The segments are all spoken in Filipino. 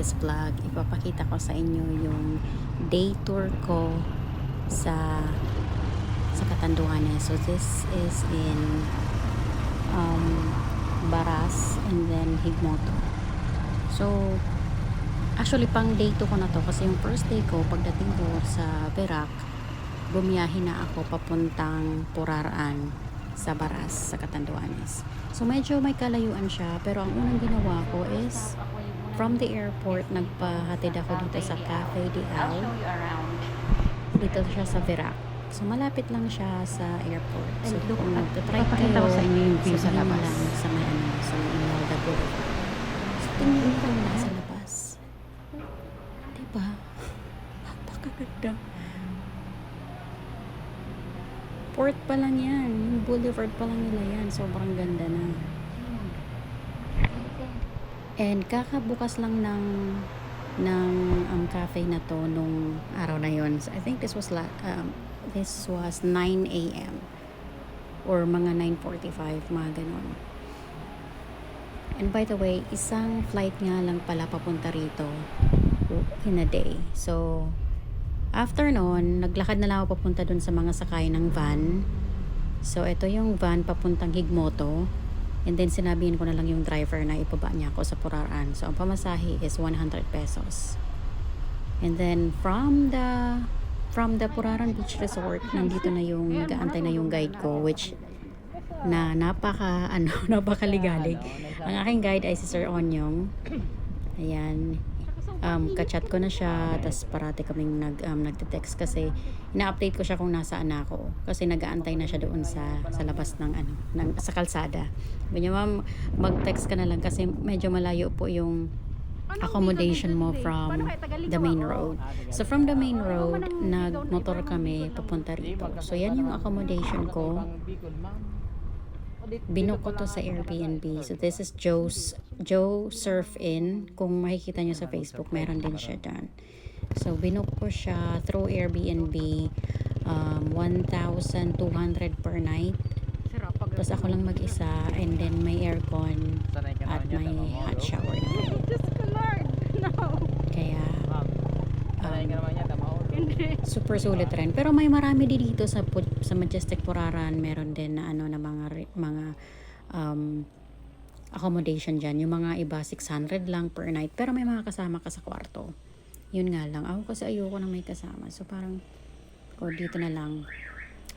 this vlog, ipapakita ko sa inyo yung day tour ko sa Catanduanes. So this is in Baras and then Higmoto. So actually pang day 2 ko na to kasi yung first day ko pagdating ko sa Verac, bumiyahe na ako papuntang Puraraan sa Baras sa Catanduanes. So medyo may kalayuan siya, pero ang unang ginawa ko is from the airport nagpahatid ako dito sa Cafe de Al. Dito siya sa Verac. So malapit lang siya sa airport. So kung magta-try kayo sa inyo yung view sa labas. lang sa may sa may Imelda Boulevard. So tingnan ko lang nasa labas. Diba? Napakaganda. Port pa lang yan. Yung boulevard pa lang nila yan. Sobrang ganda na. And kakabukas lang ng cafe na to nung araw na yon. So I think this was 9 a.m. or mga 9:45, mga ganon. And by the way, isang flight nga lang pala papunta rito in a day. So after noon, naglakad na lang ako papunta dun sa mga sakay ng van. So ito yung van papuntang Higmoto. And then sinabihin ko na lang yung driver na ipaba niya ako sa Puraraan. So ang pamasahe is 100 pesos. And then from the Puraraan Beach Resort, nandito na yung nag-aantay na yung guide ko, which na napakaligalig. Ang aking guide ay si Sir Onyong. Ayan. Kachat ko na siya, tas parati kaming nagte-text kasi ina-update ko siya kung nasaan na ako kasi nag-aantay na siya doon sa labas ng sa kalsada. Sabi niya, ma'am, mag-text ka na lang kasi medyo malayo po yung accommodation mo from the main road. So from the main road, nag-motor kami papunta rito. So yan yung accommodation ko. Binook ko to sa Airbnb. So this is Joe Surf In. Kung makikita nyo sa Facebook, meron din siya dyan. So binook ko siya through Airbnb, 1,200 per night. Tapos ako lang mag-isa, and then may aircon at may hot shower. Kaya super sulit rin. Pero may marami din dito sa Majestic Puraraan. Meron din na na mga accommodation dyan. Yung mga iba 600 lang per night. Pero may mga kasama ka sa kwarto. Yun nga lang. Ako kasi ayoko na may kasama. So parang dito na lang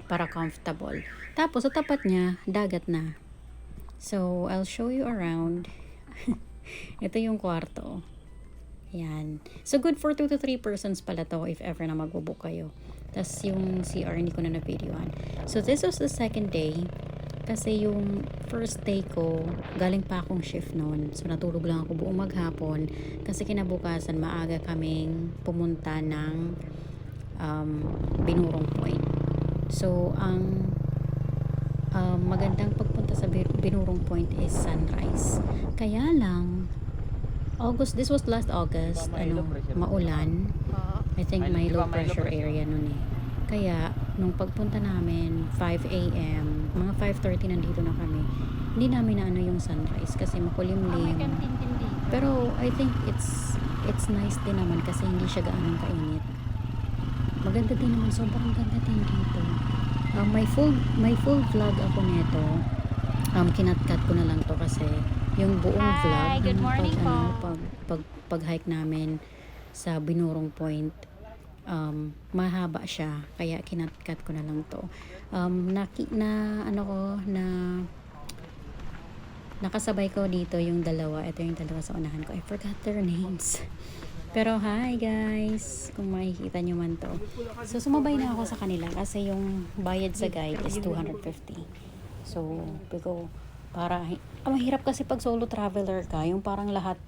para comfortable. Tapos sa tapat niya, dagat na. So I'll show you around. Ito yung kwarto. Yan. So, good for 2 to 3 persons pala to if ever na magbubook kayo. Tapos, yung CR, hindi ko na na-videoan. So, this was the second day. Kasi yung first day ko, galing pa akong shift noon. So, natulog lang ako buong maghapon. Kasi kinabukasan, maaga kaming pumunta ng Binurong Point. So, ang magandang pagpunta sa Binurong Point is sunrise. Kaya lang, this was last August, maulan. I think may low pressure area nun eh. Kaya, nung pagpunta namin, 5 a.m., mga 5:30 nandito na kami. Hindi namin na yung sunrise kasi makulimlim. Pero, I think it's nice din naman kasi hindi siya gaanong kainit. Maganda din naman, sobrang ganda din dito. May full vlog ako nito. Kinat-cut ko na lang to kasi yung buong vlog good morning pag-hike namin sa Binurong Point, mahaba siya kaya kinat-cut ko na lang to. Nakasabay ko dito yung dalawa. Ito yung dalawa sa unahan ko. I forgot their names. Pero hi guys, kung makikita nyo man to. So sumabay na ako sa kanila kasi yung bayad sa guide is 250. So para mahirap kasi pag solo traveler ka, yung parang lahat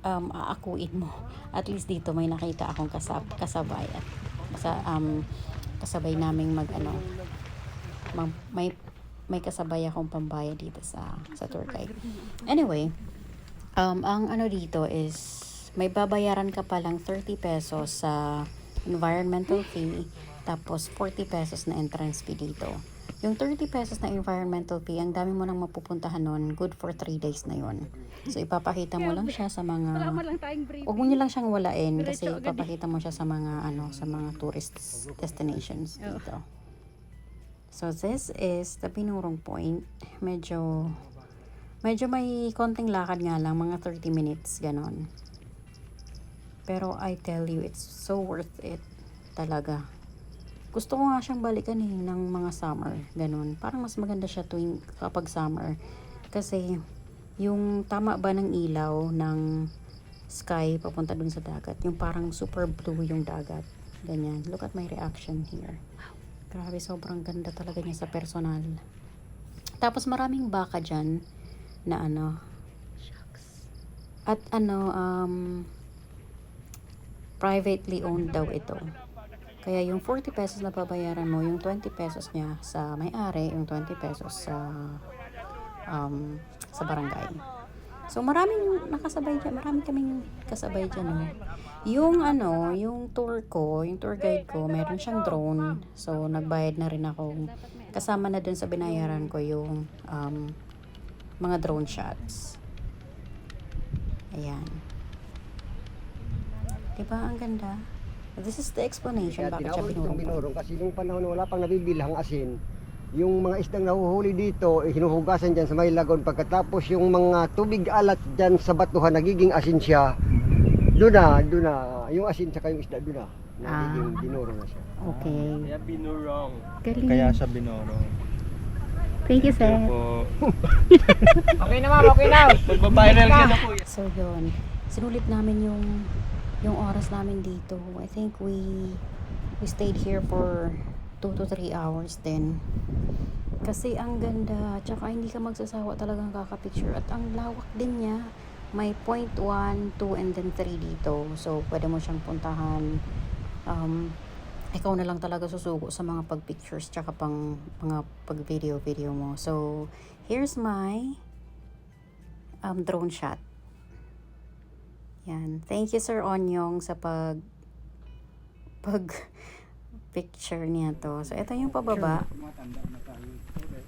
aakuin mo. At least dito may nakita akong kasabay at kasabay naming may kasabay akong pambayad dito sa tour guide. Anyway, ang dito is may babayaran ka pa lang 30 pesos sa environmental fee, tapos 40 pesos na entrance fee dito. Yung 30 pesos na environmental fee, ang dami mo nang mapupuntahan nun, good for 3 days na yun. So, ipapakita mo lang siya sa mga, Wala lang tayong briefing. huwag mo nyo lang siyang walain kasi Diretso agad ipapakita mo siya sa mga, sa mga tourist destinations dito. So, this is the Binurong Point. Medyo may konting lakad nga lang, mga 30 minutes, ganon. Pero I tell you, it's so worth it talaga. Gusto ko nga siyang balikan ng mga summer, ganun. Parang mas maganda siya tuwing kapag summer. Kasi, yung tama ba ng ilaw ng sky papunta dun sa dagat. Yung parang super blue yung dagat. Ganyan. Look at my reaction here. Grabe, sobrang ganda talaga niya sa personal. Tapos maraming baka dyan na at privately owned daw ito. Kaya yung 40 pesos na babayaran mo, yung 20 pesos niya sa may-ari, yung 20 pesos sa barangay. So maraming nakasabay dyan, marami kaming kasabay dyan. Yung tour guide ko, meron siyang drone. So nagbayad na rin ako. Kasama na dun sa binayaran ko yung mga drone shots. Ayan. Diba ang ganda? This is the explanation bakit siya Tinawag itong binurong. binurong kasi nung panahon na wala pang nabibilhang asin, yung mga isdang nahuhuli dito, hinuhugasan dyan sa may lagon. Pagkatapos yung mga tubig alat dyan sa batuhan, nagiging asin siya. Doon na, yung asin saka yung isda doon na. Nagiging binurong na siya. Okay. Kaya binurong. Galing. Kaya siya binurong. Thank you, sir. Po. Okay na ma'am, okay na! Magbabiral ka na po. So yun, sinulit namin yung oras namin dito. I think we stayed here for 2 to 3 hours din. Kasi ang ganda, tsaka hindi ka magsasawa talagang kakapicture. At ang lawak din niya. May point 1, 2, and then 3 dito. So pwede mo siyang puntahan. Ikaw na lang talaga susugo sa mga pag-pictures tsaka pang mga pag-video mo. So here's my drone shot. Yan. Thank you, Sir Onyong, sa picture niya to. So, ito yung pababa.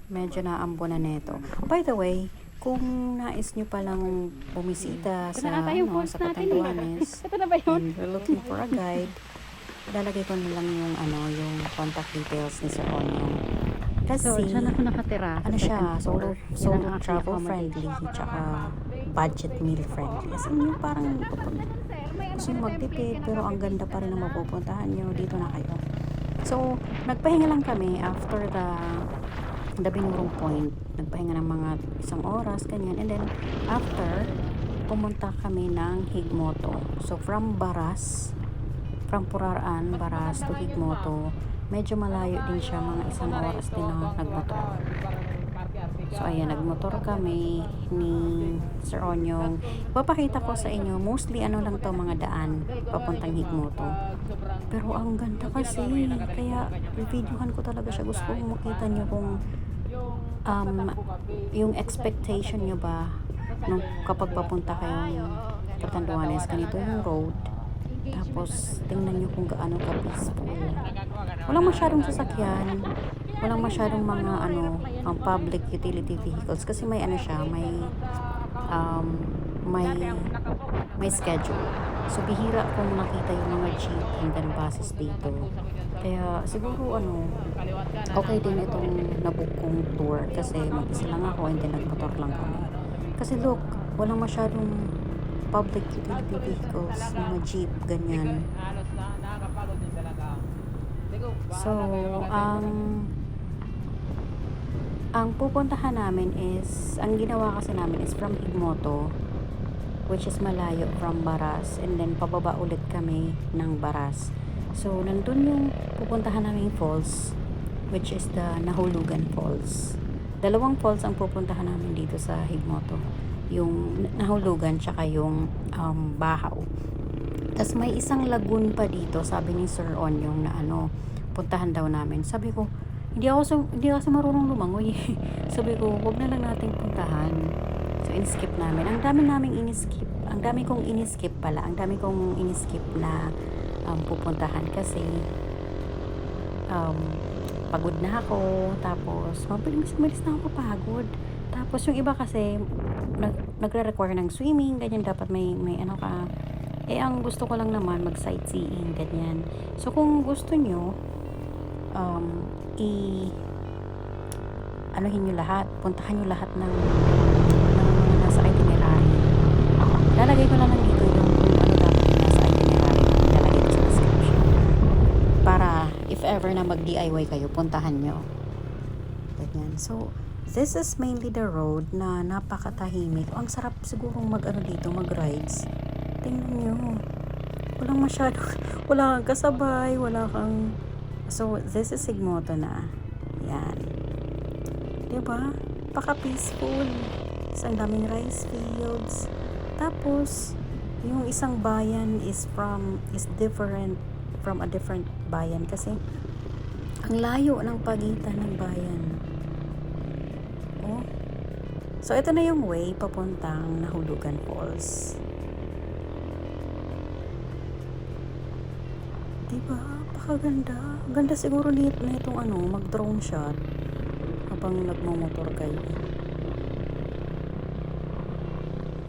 Medyo naambo na neto. By the way, kung nais nyo palang bumisita sa sa Catanduanes, Ito na ba yun? and you're looking for a guide, lalagay ko na lang yung contact details ni Sir Onyong. Kasi, So, dyan ako nakatira. siya, solo Yun ang aking travel accommodation. friendly, tsaka budget meal friendly. As in, yung parang gusto nyo magtipid, pero ang ganda pa rin ang mapupuntahan nyo, dito na kayo. So, nagpahinga lang kami after the Binurong Point. Nagpahinga ng mga 1 oras, ganyan. And then, after, pumunta kami ng Higmoto. So, from Puraraan, Baras to Higmoto, medyo malayo din siya, mga 1 oras din na nagmotor. So ayan, nagmotor kami ni Sir Onyong. Ipapakita ko sa inyo, mostly lang to, mga daan papuntang Higmoto. Pero ang ganda kasi, kaya videohan ko talaga siya. Gusto kong makita nyo kung yung expectation nyo ba nung kapag papunta kayong Catanduanes, ganito yung road. Tapos, tingnan nyo kung gaano ka-peaceful. Walang masyadong sasakyan. Walang masyadong mga public utility vehicles. Kasi may siya, may schedule. So, bihira kung nakita yung mga jeep and then buses dito. Kaya, siguro okay din itong nabook kong tour. Kasi mag-isa lang ako and then nagmotor lang kami. Kasi look, walang masyadong public utility vehicles, mga jeep, ganyan. So, ang pupuntahan namin is, ang ginawa kasi namin is from Higmoto, which is malayo from Baras, and then pababa ulit kami ng Baras. So, nandun yung pupuntahan namin falls, which is the Nahulugan Falls. 2 falls ang pupuntahan namin dito sa Higmoto. Yung Nahulugan tsaka yung Bahaw. Tapos may isang lagoon pa dito, sabi ni Sir Onyong na puntahan daw namin. Sabi ko, hindi ako marunong lumangoy. Sabi ko, wag na lang nating puntahan. So in-skip namin. Ang dami kong iniskip na pupuntahan kasi pagod na ako, tapos mabilis na ako mapagod. Tapos yung iba kasi nagre-require ng swimming, ganyan, dapat may ano ka. Ang gusto ko lang naman mag-sightseeing, ganyan. So kung gusto nyo, anuhin nyo lahat, puntahan nyo lahat ng mga nasa itinerary. Lalagay ko lang dito yung kung ano dapat yung nasa itinerary, lalagay ko sa description. Para if ever na mag-DIY kayo, puntahan nyo. Ganyan. So, this is mainly the road na napakatahimik. Ang sarap sigurong dito, mag-rides. Tingnan nyo. Wala kang kasabay, So, this is Sigmoto na. Yan. Diba? Paka-peaceful. Ang daming rice fields. Tapos, yung isang bayan is different from a different bayan kasi ang layo ng pagitan ng bayan. Oh. So, ito na yung way papuntang Nahulugan Falls. Diba? Pakaganda. Ganda siguro na itong mag-drone shot habang nagmamotor kayo.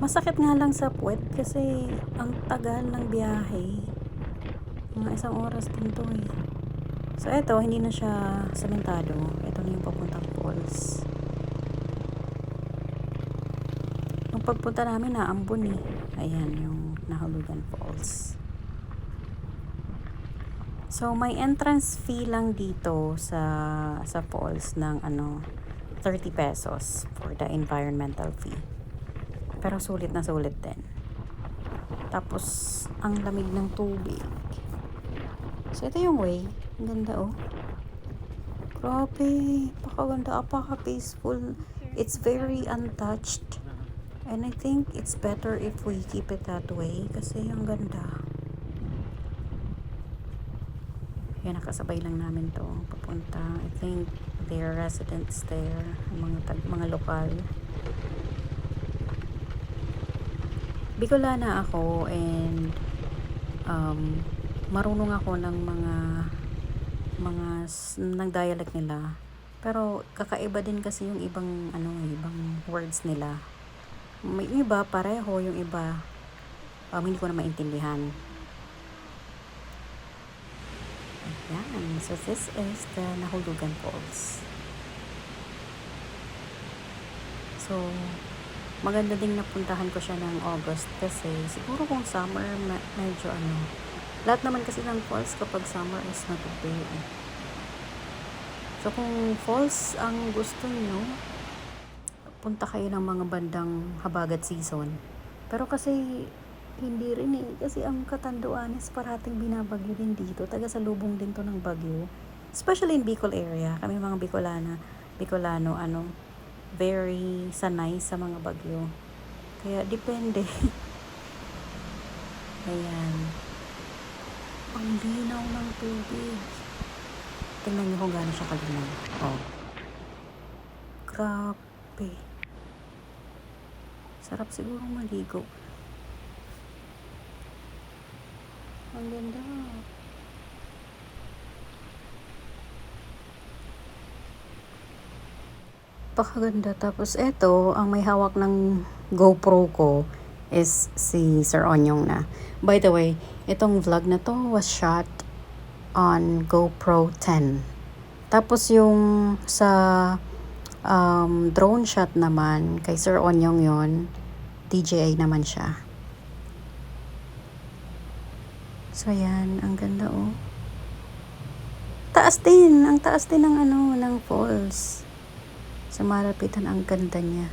Masakit nga lang sa puwet kasi ang tagal ng biyahe. Mga 1 oras din to eh. So, eto, hindi na siya sementado. Ito na yung papuntang falls. Nung pagpunta namin, naambon eh. Ayan, yung Nahulugan Falls. So, may entrance fee lang dito sa falls ng 30 pesos for the environmental fee. Pero sulit na sulit din. Tapos, ang lamig ng tubig. So, ito yung way. Ang ganda, oh. Grabe. Pakaganda. Paka-peaceful. It's very untouched. And I think it's better if we keep it that way. Kasi ang ganda. Yan, nakasabay lang namin to papunta. I think there are residents there, mga lokal. Bicolana ako and marunong ako ng ng dialect nila. Pero kakaiba din kasi yung ibang words nila. May iba pareho, yung iba hindi ko na maintindihan. Ayan. So, this is the Nahulugan Falls. So, maganda ding napuntahan ko siya ng August kasi siguro kung summer, medyo lahat naman kasi ng falls kapag summer is natutulog. So, kung falls ang gusto nyo, punta kayo ng mga bandang habagat season. Pero kasi hindi rin eh. Kasi ang Catanduanes parating binabagyo din dito. Taga-salubong din to ng bagyo. Especially in Bicol area. Kami mga Bicolano, very sanay sa mga bagyo. Kaya depende. Ayan. Ang linaw ng tubig. Tingnan niyo kung gaano siya kalinaw. Oh. Grabe. Sarap siguro maligo. Ang ganda. Pakaganda. Tapos eto, ang may hawak ng GoPro ko is si Sir Onyong na. By the way, itong vlog na to was shot on GoPro 10. Tapos yung sa drone shot naman, kay Sir Onyong yon, DJI naman siya. So, yan. Ang ganda, oh. Taas din. Ang taas din ng ng falls. Sa malapitan, ang ganda niya.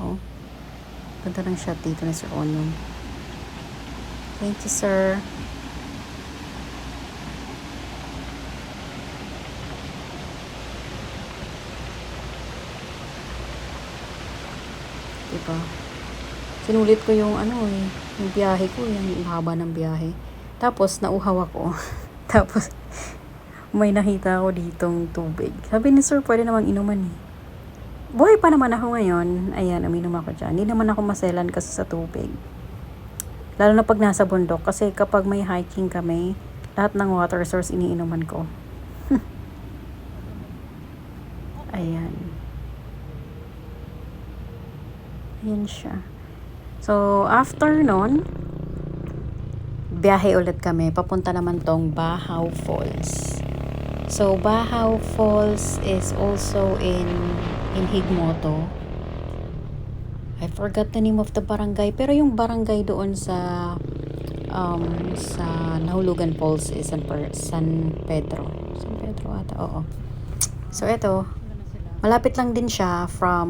Oh. Ganda ng shot dito ni Sir Onyong. Thank you, sir. Diba? Sinulit ko yung yung biyahe ko, yung haba ng biyahe. Tapos, nauhaw ako. Tapos, may nakita ako ditong tubig. Sabi ni sir, pwede namang inuman eh. Buhay pa naman ako ngayon. Ayan, uminom ako dyan. Hindi naman ako maselan kasi sa tubig. Lalo na pag nasa bundok. Kasi kapag may hiking kami, lahat ng water source iniinuman ko. Ayan. Ayan siya. So, after nun, biyahe ulit kami. Papunta naman tong Bahaw Falls. So, Bahaw Falls is also in Higmoto. I forgot the name of the barangay. Pero yung barangay doon sa Nahulugan Falls is San Pedro. San Pedro ata, oo. So, ito, malapit lang din siya from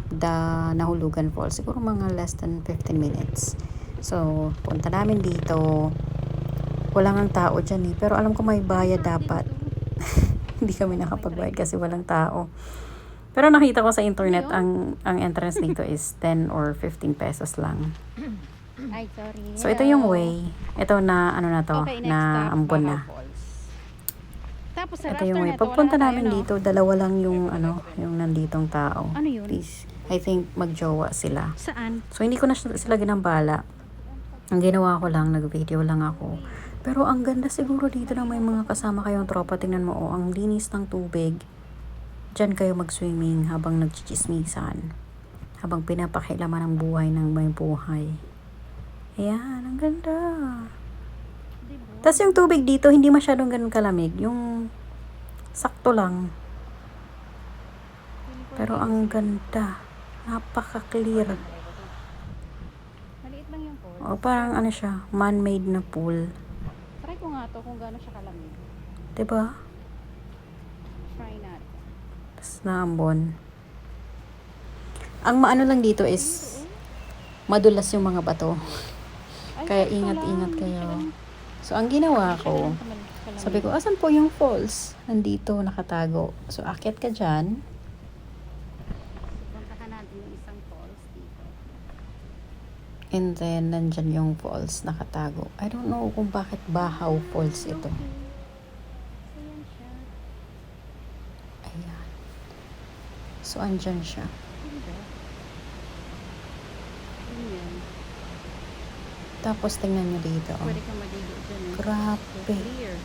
the Nahulugan Falls. Siguro mga less than 15 minutes. So, punta namin dito. Walang ang tao dyan eh. Pero alam ko may bayad dapat. Hindi kami nakapagbayad kasi walang tao. Pero nakita ko sa internet, ang entrance dito is 10 or 15 pesos lang. Ay, sorry. So, ito yung way. Ito na, ano na to, Okay, next na stop, ambon na. Bahaw Falls. Tapos sa Ito yung way. after nito, Pagpunta wala na namin tayo, no? dito, dalawa lang yung, yung nanditong tao. Ano yun? Please. I think magjowa sila. Saan? So, hindi ko na sila ginambala. Ang ginawa ko lang, nag-video lang ako. Pero ang ganda siguro dito na may mga kasama kayong tropa. Tingnan mo, oh, ang linis ng tubig. Diyan kayo mag-swimming habang nagchichismisan. Habang pinapakilaman ang buhay ng may buhay. Ayan, ang ganda. Tapos yung tubig dito, hindi masyadong ganun kalamig. Yung sakto lang. Pero ang ganda. Napaka-clear. Maliit lang yung falls. O parang ano siya, man-made na pool. Try ko nga to kung gaano siya kalamig. Diba? Try natin. Tapos naambon. Ang maano lang dito is madulas yung mga bato. Ay, Kaya sakto ingat-ingat lang. kayo. So, ang ginawa ko, sabi ko, asan po yung falls? Nandito, nakatago. So, akyat ka dyan. Puntahan natin yung isang falls dito. And then, nandyan yung falls, nakatago. I don't know kung bakit Bahaw Falls ito. Ayan siya. Ayan. So, andyan siya. Ganda. Ayan. Tapos, tingnan nyo dito. Oh. Pwede kang maligo dyan. eh. Grabe. Clear.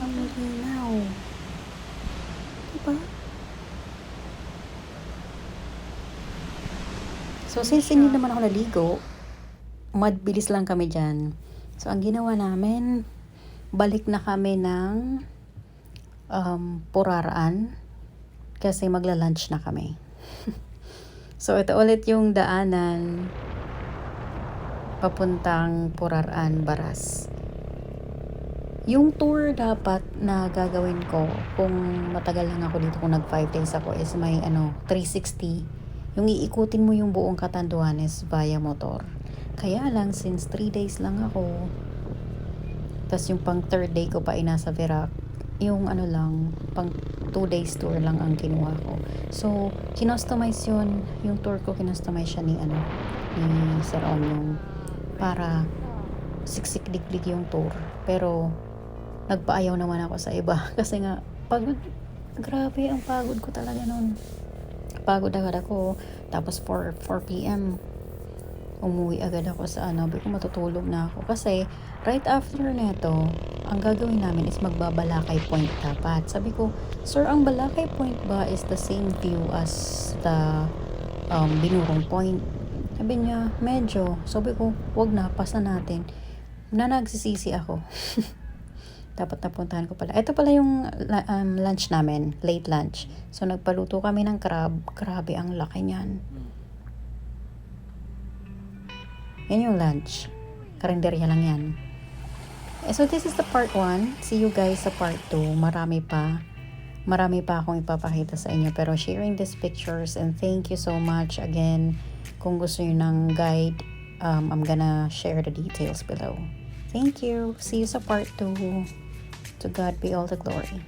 Ang linaw. Diba? So, since hindi naman ako naligo, madbilis lang kami dyan. So, ang ginawa namin, balik na kami ng Puraraan kasi magla-lunch na kami. So, ito ulit yung daanan papuntang Puraraan, Baras. Yung tour dapat na gagawin ko kung matagal lang ako dito, kung nag 5 days ako, is may 360. Yung iikutin mo yung buong Catanduanes via motor. Kaya lang, since 3 days lang ako, tas yung pang 3rd day ko pa ay nasa Verac, yung pang 2 days tour lang ang kinuha ko. So, kinostomize yun, yung tour ko, kinostomize siya ni Sir Onyong, para siksik-liklik yung tour. Pero, nagpaayaw naman ako sa iba. Kasi nga, pagod. Grabe, ang pagod ko talaga nun. Pagod agad ako. Tapos, 4 p.m. umuwi agad ako sa sabi ko, matutulog na ako. Kasi, right after neto, ang gagawin namin is magbabalakay point dapat. Sabi ko, sir, ang Balakay Point ba is the same view as the Binurong Point? Sabi niya, medyo. Sabi ko, wag na, pasa natin. Nagsisisi ako. Dapat napuntahan ko pala. Ito pala yung lunch namin, late lunch. So, nagpaluto kami ng crab. Grabe, ang laki niyan. Yan yung lunch. Karinderya lang yan. So, this is the part 1. See you guys sa part 2. Marami pa akong ipapakita sa inyo. Pero sharing these pictures, and thank you so much again. Kung gusto nyo ng guide, I'm gonna share the details below. Thank you. See you sa part 2. To God be all the glory.